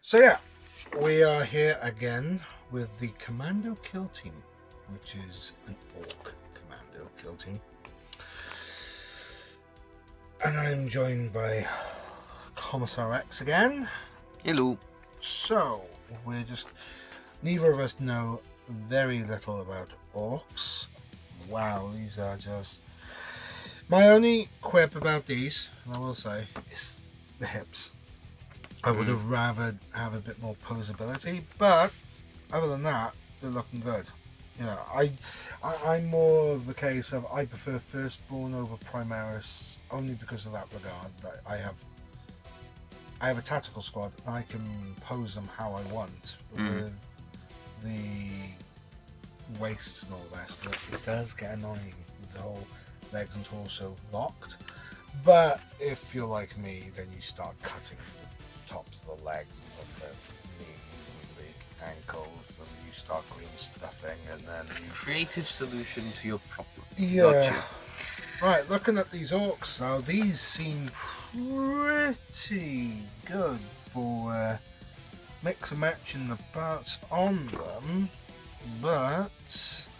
So yeah, we are here again with the Commando Kill Team, which is an Ork Commando Kill Team. And I'm joined by Commissar Rex again. Hello. So, neither of us know very little about orcs. Wow, these are just... My only quip about these, and I will say, is the hips. I would have rather have a bit more posability, but other than that, they're looking good. You know, I'm more of the case of I prefer Firstborn over Primaris only because of that regard. That I have a tactical squad and I can pose them how I want with the waists and all the rest of it. It does get annoying with the whole legs and torso locked, but if you're like me, then you start cutting the tops of the legs of the knees and the ankles, and you start green stuffing, and then you... Creative solution to your problem. Yeah. Gotcha. Right, looking at these orcs now, these seem pretty good for mix and matching the parts on them, but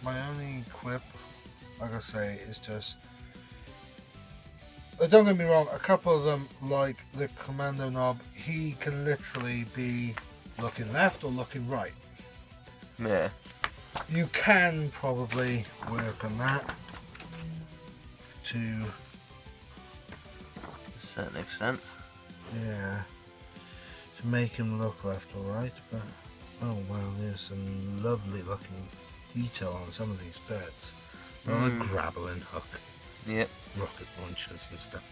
my only quip, like I say, is just... Don't get me wrong, a couple of them, like the commando knob, he can literally be looking left or looking right. Yeah. You can probably work on that to a certain extent. Yeah, to make him look left or right, but oh wow, there's some lovely looking detail on some of these bits. A grappling hook. Yep. Rocket launchers and stuff.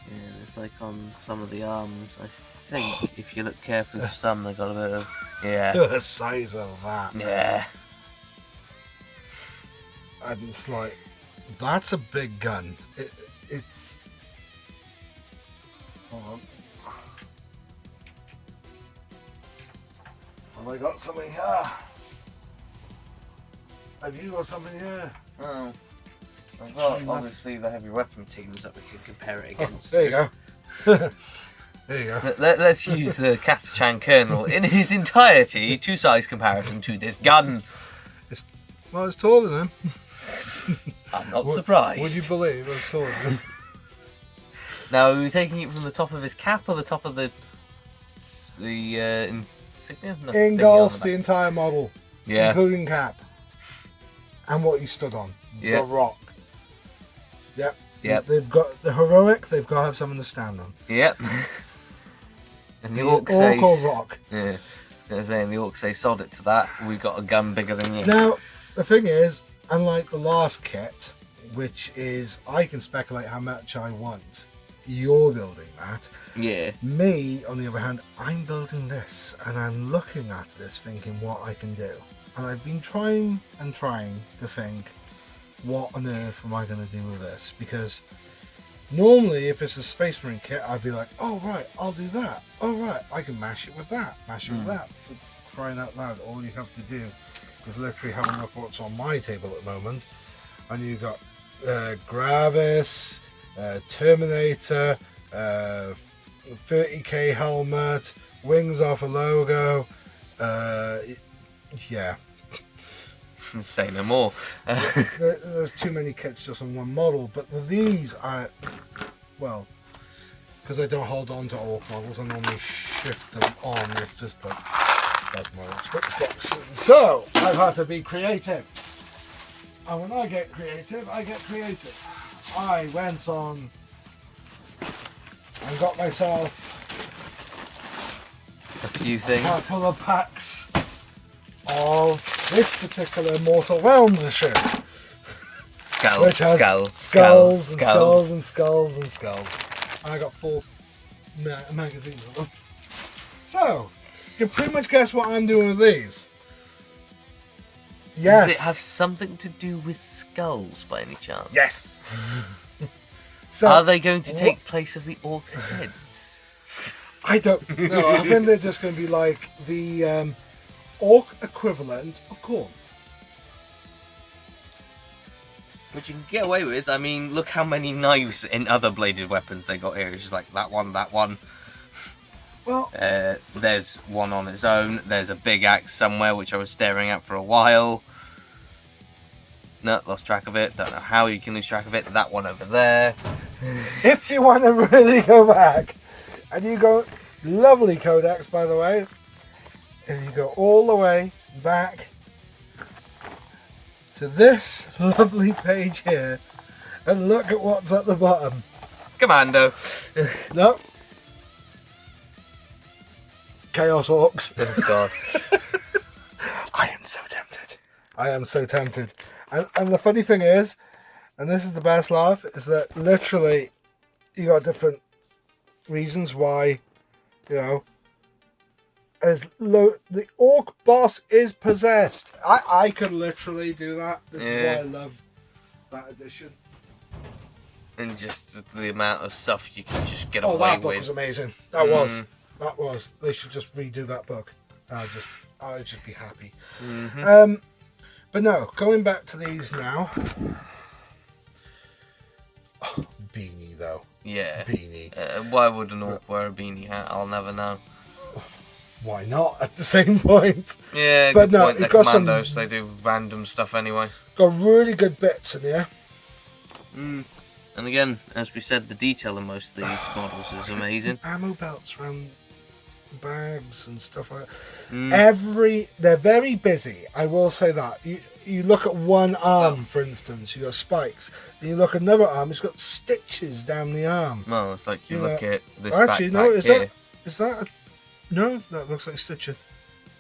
Yeah, it's like on some of the arms, I think, if you look carefully for some, they got a bit of... Yeah. The size of that. Yeah. And it's like, that's a big gun. It's... Hold on. Have I got something here? Have you got something here? Oh. I've got, obviously, the heavy weapon teams that we can compare it against. There you go. There you go. Let's use the Catachan Colonel in his entirety to size comparison to this gun. It's taller than him. I'm not surprised. Would you believe it's taller than him? Now, are we taking it from the top of his cap or the top of the insignia? No, Engulfs the entire model, yeah, including cap, and what he stood on. Yeah. The rock. Yep. Yep. They've got the heroic. They've got to have something to stand on. Yep. And the Orc says, or rock. Yeah. They're saying the orc say sod it to that. We've got a gun bigger than you. Now, the thing is, unlike the last kit, which is I can speculate how much I want. You're building that. Yeah. Me, on the other hand, I'm building this, and I'm looking at this, thinking what I can do. And I've been trying to think, what on earth am I going to do with this? Because normally, if it's a Space Marine kit, I'd be like, oh right, I'll do that. Oh right, I can mash it with that. Mash it with that. For crying out loud, all you have to do is literally have a look what's on my table at the moment. And you've got Gravis, Terminator, 30k helmet, wings off a logo. Yeah. Say no more. There's too many kits just on one model, but these are, well, because I don't hold on to orc models, I normally shift them on. It's just like, that's my Xbox. So, I've had to be creative. And when I get creative, I get creative. I went on and got myself A few things. a couple of packs of this particular Mortal Realms issue. Which has skulls. And I got 4 magazines of them. So, you can pretty much guess what I'm doing with these. Yes. Does it have something to do with skulls by any chance? Yes. So, are they going to take place of the orcs' heads? I don't know. I think they're just going to be like the orc equivalent of corn. Which you can get away with. I mean, look how many knives and other bladed weapons they got here. It's just like that one. Well, there's one on its own. There's a big axe somewhere, which I was staring at for a while. No, lost track of it. Don't know how you can lose track of it. That one over there. if you want to really go back, and you go, lovely codex, by the way, if you go all the way back to this lovely page here, and look at what's at the bottom. Commando. No. Chaos Orks. Oh, God. I am so tempted. I am so tempted. And the funny thing is, and this is the best laugh, is that literally you got different reasons why, you know, the Ork boss is possessed. I could literally do that. This is why I love that edition. And just the amount of stuff you can just get away away that book with. was amazing. That was. They should just redo that book. I'd just be happy. But no, going back to these now. Oh, beanie though. Yeah. Beanie. Why would an orc wear a beanie hat? I'll never know. Why not? At the same point. Yeah, but good no, point. it got Commandos, they do random stuff anyway. Got really good bits in here. And again, as we said, the detail in most of these models is amazing. Ammo belts around bags and stuff like that. They're very busy, I will say that. You look at one arm, for instance, you got spikes. Then you look at another arm, it's got stitches down the arm. Well, it's like you look at this actually, backpack no, here. Is that no, that looks like stitching.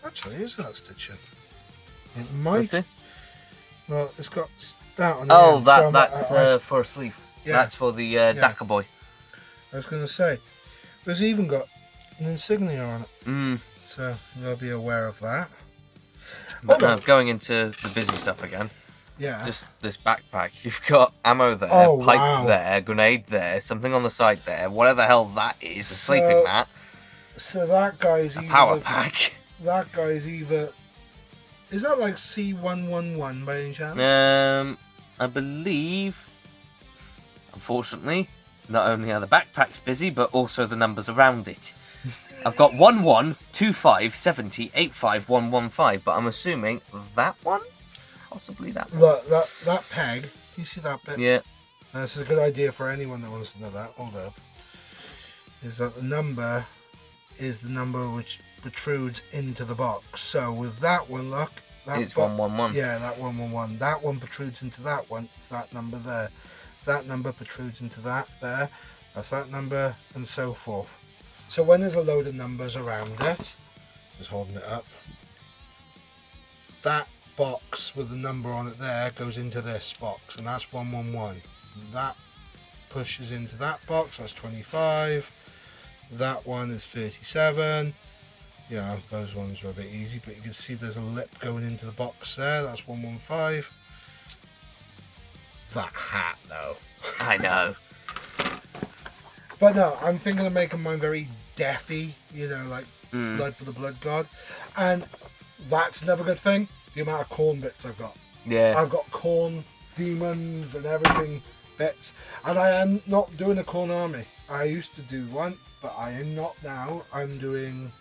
Actually, is that stitching? It might. Well, it's got that on the end, that's for a sleeve. Yeah. That's for the Dakka boy. I was going to say, there's even got an insignia on it. So you gotta be aware of that. But now, going into the busy stuff again. Yeah. Just this backpack. You've got ammo there, pipe there, grenade there, something on the side there, whatever the hell that is, a sleeping mat. So that guy's a power pack. That guy's either... Is that like C111 by any chance? I believe, unfortunately, not only are the backpacks busy, but also the numbers around it. I've got 11, 25, 70, 85, 115, but I'm assuming that one? Possibly that one. Look, that peg, you see that bit? Yeah. This is a good idea for anyone that wants to know that. Hold up. Is that the number is the number which protrudes into the box. So with that one, look. It's 111. Yeah, that 111. That one protrudes into that one. It's that number there. That number protrudes into that there. That's that number, and so forth. So when there's a load of numbers around it, just holding it up, that box with the number on it there goes into this box, and that's 111. That pushes into that box, that's 25. That one is 37. Yeah, those ones are a bit easy, but you can see there's a lip going into the box there, that's 115. That hat though. I know. But no, I'm thinking of making mine very deathy, you know, like Blood for the Blood God. And that's another good thing, the amount of corn bits I've got. Yeah. I've got corn demons and everything bits. And I am not doing a corn army. I used to do one, but I am not now. I'm doing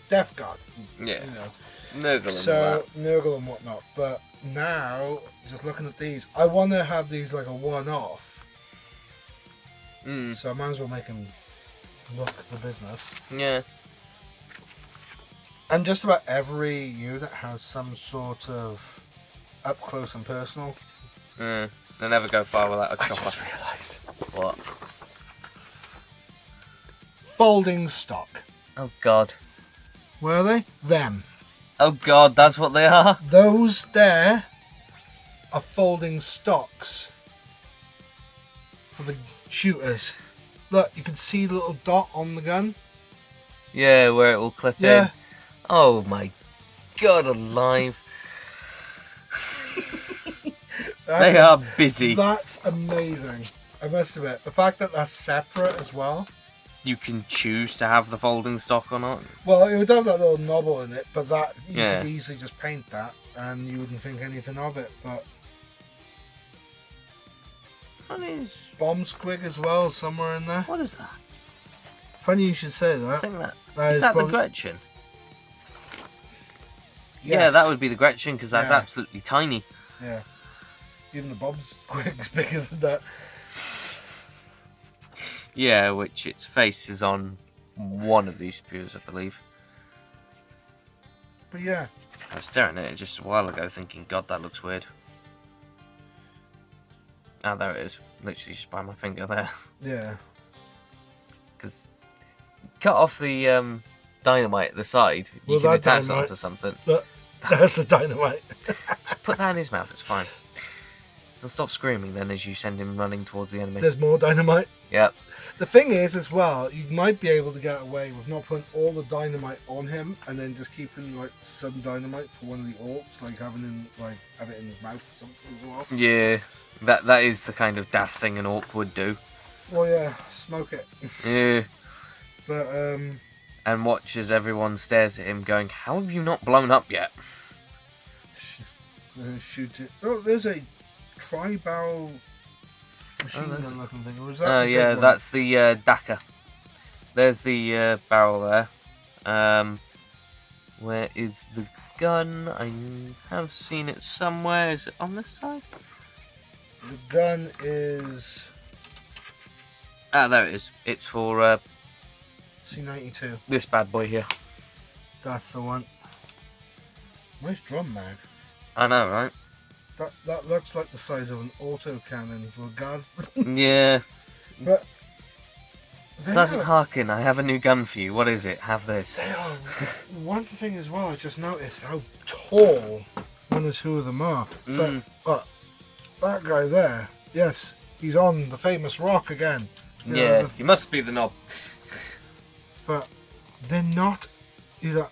Death Guard. Yeah. You know. Nurgle and whatnot. But now, just looking at these, I want to have these like a one-off. So I might as well make them look the business. Yeah. And just about every unit has some sort of up close and personal. They never go far without a chopper. I just realised. What? Folding stock. Oh God. Where are they? Them. Oh God, that's what they are? Those there are folding stocks for the shooters. Look, you can see the little dot on the gun. Yeah, where it will clip in. Oh my God, alive. They are busy. That's amazing. I must admit, the fact that that's separate as well. You can choose to have the folding stock or not. Well, it would have that little knob in it, but that you could easily just paint that and you wouldn't think anything of it. But what is bomb squig as well, somewhere in there. What is that? Funny you should say I that. think that That is that probably... the Gretchen? Yes. Yeah, that would be the Gretchen because that's Yeah. absolutely tiny. Yeah. Even the Bob's Quig's bigger than that. Yeah, which its face is on one of these sprues, I believe. But yeah. I was staring at it just a while ago thinking, God, that looks weird. Ah, there it is. Literally just by my finger there. Yeah. Because cut off the dynamite at the side. You Well, can that attach that dynamite- onto something. Look, that's a dynamite. Just put that in his mouth, it's fine. He'll stop screaming then as you send him running towards the enemy. There's more dynamite. Yep. The thing is, as well, you might be able to get away with not putting all the dynamite on him and then just keeping like some dynamite for one of the orcs, like have it in his mouth or something as well. Yeah, that is the kind of daft thing an orc would do. Well, yeah, smoke it. Yeah. But And watch as everyone stares at him going, how have you not blown up yet? shoot it. Oh, there's a tri-barrel machine there's gun looking thing. Or is that? Oh the big yeah, one? that's the Dakka. There's the barrel there. Where is the gun? I have seen it somewhere. Is it on this side? The gun is Ah, there it is. It's for C92. this bad boy here. That's the one. Nice drum mag. I know, right? That looks like the size of an auto cannon for a guardsman. Yeah. But they Sergeant are, Harkin, I have a new gun for you. What is it? Have this. they are one thing as well. I just noticed how tall one or two of them are. So, that guy there, yes, he's on the famous rock again. You know, Yeah, you must be the knob. but they're not. Either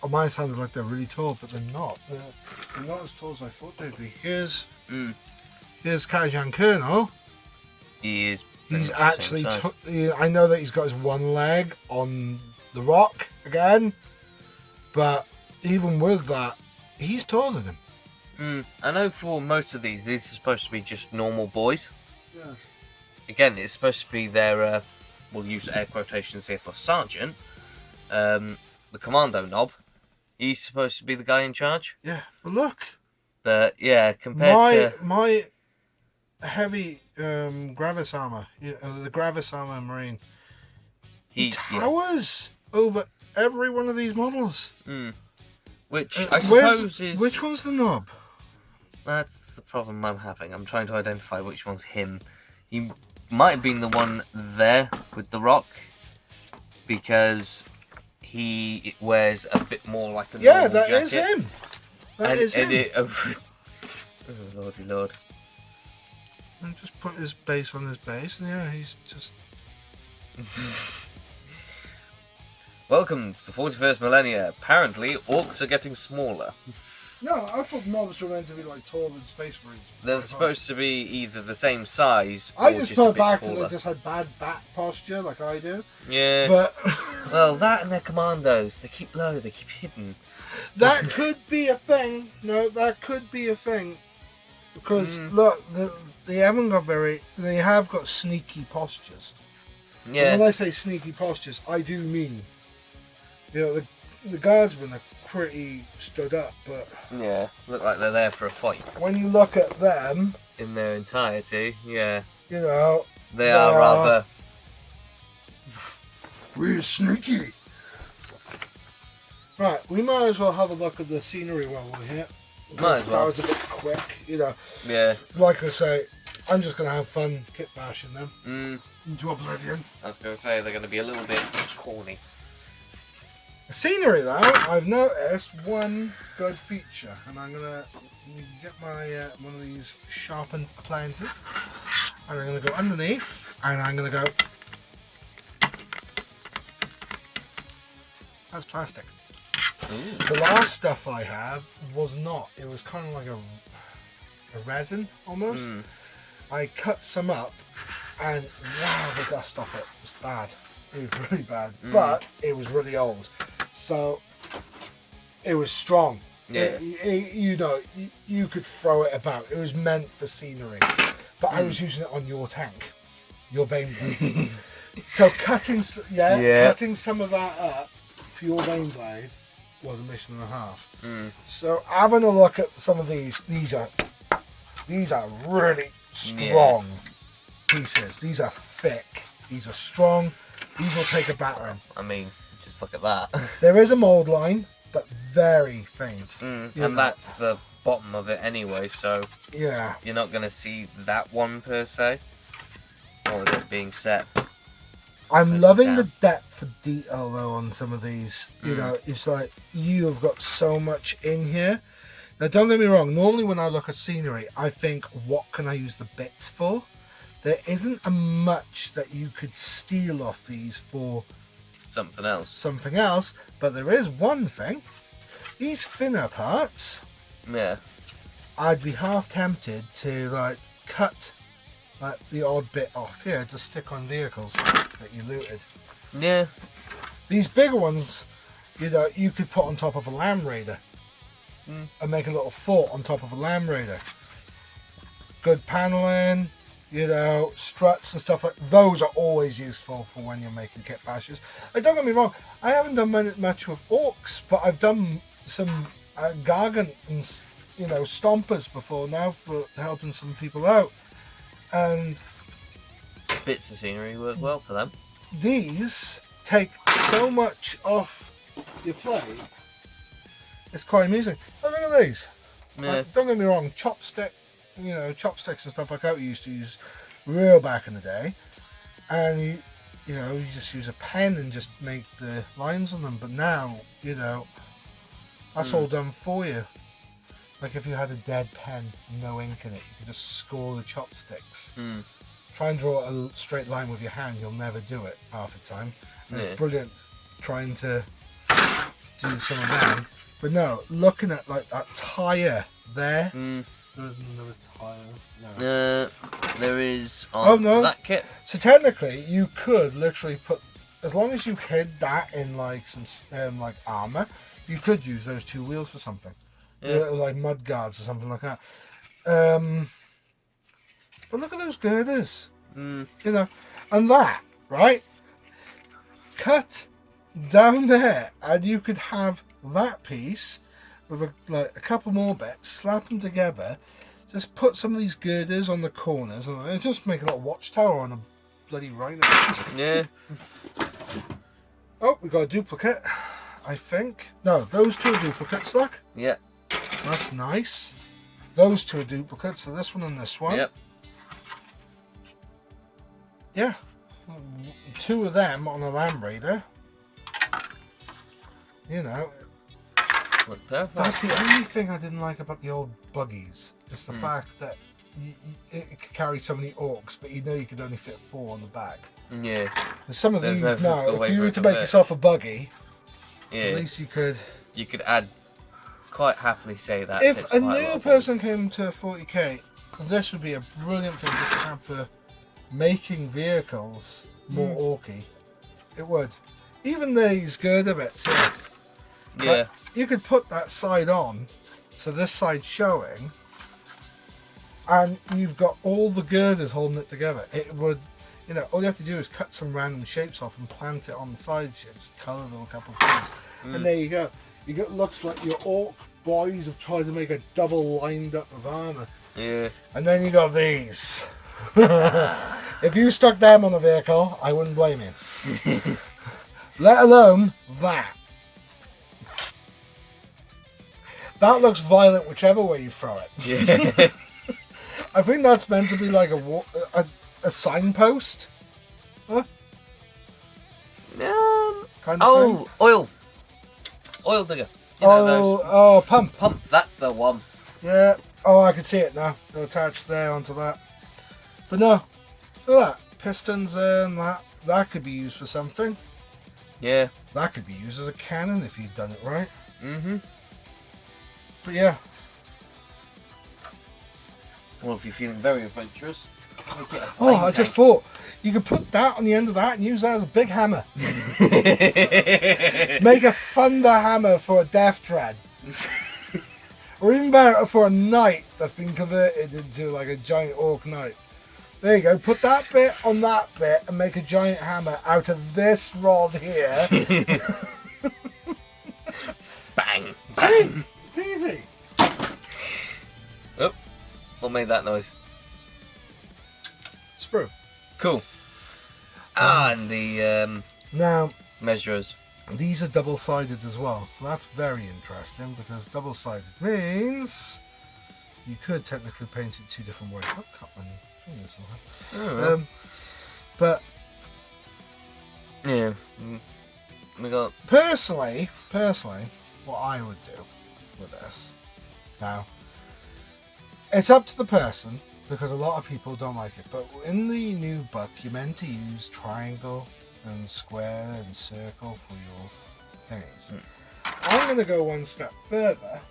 mine sounded like they're really tall, but they're not. They're not as tall as I thought they'd be. Here's Kaijan Colonel. He is. He's pretty much the actually. same size. I know that he's got his one leg on the rock again, but even with that, he's taller than him. I know for most of these are supposed to be just normal boys. Yeah. Again, it's supposed to be their, we'll use air quotations here for sergeant, the commando knob. He's supposed to be the guy in charge. Yeah, but look, But yeah, compared to my heavy Gravis armor, the Gravis armor Marine, he towers over every one of these models. Which I suppose is... Which one's the knob? That's the problem I'm having. I'm trying to identify which one's him. He might have been the one there with the rock, because he wears a bit more like a normal that jacket. is him. That is him. Oh, lordy lord. And just put his base on his base, and yeah, he's just... Welcome to the 41st millennia. Apparently, orcs are getting smaller. No, I thought mobs were meant to be like taller than Space Marines. They're supposed to be either the same size I or just a put bit back to taller. they just had bad back posture, like I do. Yeah. But Well, that and their commandos. They keep low, they keep hidden. that could be a thing. No, that could be a thing. Because look, they haven't got very. They have got sneaky postures. Yeah. And when I say sneaky postures, I do mean, the guardsmen are pretty stood up, but Yeah. Look like they're there for a fight. when you look at them, In their entirety, yeah. you know, They are rather... we're sneaky. Right, we might as well have a look at the scenery while we're here. Might as well. That was a bit quick, Yeah. Like I say, I'm just going to have fun kit bashing them Mm, into oblivion. I was going to say they're going to be a little bit corny. The scenery, though, I've noticed one good feature, and I'm going to get my one of these sharpened appliances, and I'm going to go underneath, and I'm going to go... That's plastic. Ooh. The last stuff I had was not. It was kind of like a resin, almost. I cut some up, and wow, the dust off it was bad. It was really bad, but it was really old. So it was strong. Yeah. You could throw it about. It was meant for scenery. But I was using it on your tank, your Bane. So cutting some of that up for your main blade was a mission and a half. So having a look at some of these are really strong pieces. These are thick. These are strong. These will take a battering. I mean, just look at that. There is a mold line, but very faint. And that's the bottom of it anyway, so yeah, you're not going to see that one per se. All of it being set. I'm loving the depth of detail though on some of these. You know, it's like you have got so much in here. Now, don't get me wrong. Normally, when I look at scenery, I think, what can I use the bits for? There isn't a much that you could steal off these for something else. But there is one thing. These thinner parts. Yeah. I'd be half tempted to like cut like the odd bit off here to stick on vehicles that you looted. Yeah. These bigger ones, you know, you could put on top of a Lamb Raider and make a little fort on top of a Lamb Raider. Good paneling, you know, struts and stuff like those are always useful for when you're making kit bashes. Don't get me wrong, I haven't done much with orcs, but I've done some gargant and, you know, stompers before now for helping some people out. And bits of scenery work well for them. These take so much off your plate. It's quite amusing. Oh, look at these. Yeah. Like, don't get me wrong, chopsticks and stuff like that we used to use real back in the day. And you know, you just use a pen and just make the lines on them. But now, you know, that's all done for you. Like if you had a dead pen, no ink in it, you could just score the chopsticks. Try and draw a straight line with your hand, you'll never do it half the time. And it's brilliant trying to do some of them. But no, looking at like that tyre there. There isn't another tyre. No. There is on that kit. So technically, you could literally put, as long as you hid that in like some like armour, you could use those two wheels for something. Yeah. Like mud guards or something like that. But look at those girders. You know, and that, right? Cut down there, and you could have that piece with a couple more bits, slap them together, just put some of these girders on the corners, and just make a little watchtower on a bloody rhino. Yeah. Oh, we got a duplicate, I think. No, those two are duplicates, look. Yeah. That's nice. Those two are duplicates, so this one and this one. Yep. Yeah. Two of them on a Lamb Raider. You know. Look perfect. That's the only thing I didn't like about the old buggies. It's the fact that it could carry so many orcs, but you know you could only fit 4 on the back. Yeah. And some of There's these no now, physical if you way were for to it make to yourself a buggy, Yeah. at least you could. You could add. Quite happily say that. If a new person came to 40k, this would be a brilliant thing just to have for making vehicles more orky. It would. Even these girder bits here. Yeah. Like, you could put that side on, so this side's showing, and you've got all the girders holding it together. It would, you know, all you have to do is cut some random shapes off and plant it on the sides here. Just colour them a couple of things. And there you go. You get, looks like your orc boys have tried to make a double lined up of armour. Yeah. And then you got these. If you stuck them on a vehicle, I wouldn't blame you. Let alone that. That looks violent whichever way you throw it. Yeah. I think that's meant to be like a signpost. Huh? Kind of thing. Oil digger. You know those. Pump. Pump, that's the one. Yeah. Oh, I can see it now. They're attached there onto that. But no, look at that. Pistons there and that. That could be used for something. Yeah. That could be used as a cannon if you'd done it right. But yeah. Well, if you're feeling very adventurous, make it a Oh, flame I just thought you could put that on the end of that and use that as a big hammer. Make a thunder hammer for a death dread. Or even better, for a knight that's been converted into like a giant orc knight. There you go. Put that bit on that bit and make a giant hammer out of this rod here. Bang! See? It's easy. Oh, what made that noise? Sprue. Cool. And the Now, measurers. these are double-sided as well, so that's very interesting because double-sided means you could technically paint it 2 different ways. Oh, cut my fingers off. But yeah, we got personally, what I would do with this now, it's up to the person because a lot of people don't like it. But in the new book, you're meant to use triangle and square and circle for your things. I'm going to go one step further.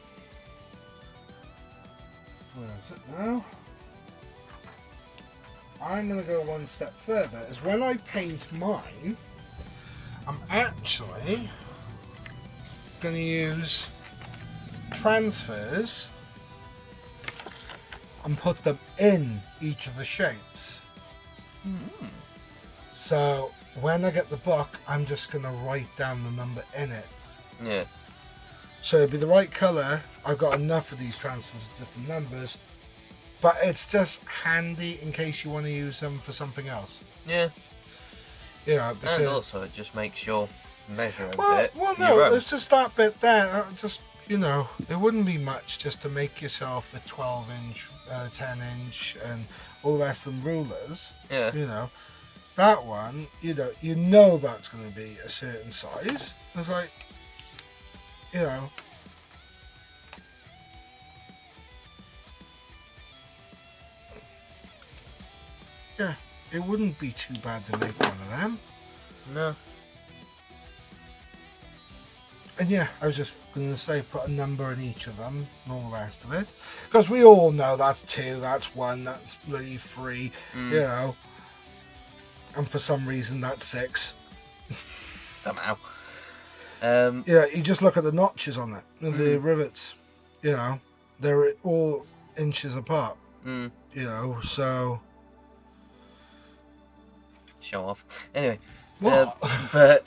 Where is it now? I'm going to go one step further. Is when I paint mine, I'm actually going to use transfers and put them in each of the shapes. So when I get the book, I'm just going to write down the number in it. yeah. So it'll be the right colour. I've got enough of these transfers of different numbers, but it's just handy in case you want to use them for something else. Yeah. You know, because... And also it just makes your measure a well, bit. well, no, it's just that bit there. Just, you know, it wouldn't be much just to make yourself a 12-inch, 10-inch, and all the rest of them rulers. Yeah. You know, that one, you know that's going to be a certain size. It's like, you know. Yeah, it wouldn't be too bad to make one of them. No. And yeah, I was just going to say put a number in each of them and all the rest of it. Because we all know that's 2, that's 1, that's bloody 3, you know. And for some reason that's 6. Somehow. Yeah, you just look at the notches on it, the rivets, you know, they're all inches apart, you know, so... Show off. Anyway. What? But...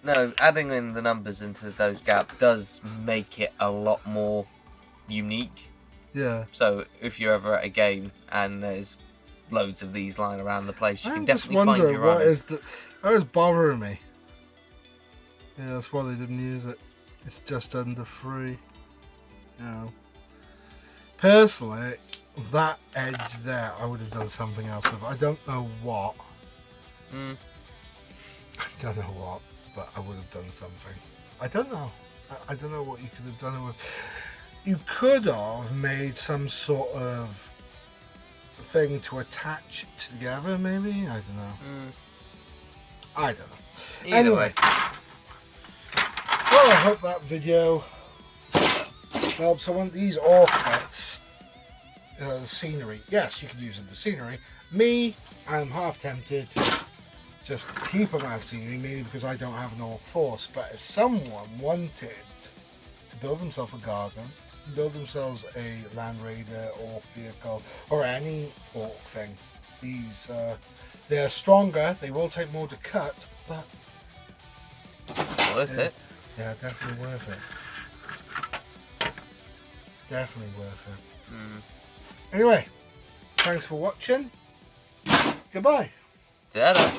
No, adding in the numbers into those gaps does make it a lot more unique. Yeah. So if you're ever at a game and there's loads of these lying around the place, you can just definitely find wondering your own. that is bothering me. Yeah, that's why they didn't use it. It's just under 3. You know. Personally, that edge there, I would have done something else with. I don't know what. I don't know what. But I would have done something. I don't know. I don't know what you could have done it with. You could have made some sort of thing to attach it together, maybe? I don't know. I don't know. Either Anyway. way. Well, I hope that video helps. I want these orc bits. Scenery. Yes, you can use them for scenery. Me, I'm half tempted to just keep them as scenery, maybe because I don't have an orc force. But if someone wanted to build themselves a garden, build themselves a land raider, orc vehicle, or any orc thing, these they're stronger. They will take more to cut, but Worth it. Yeah, definitely worth it. Definitely worth it. Anyway, thanks for watching. Goodbye. Ta-da.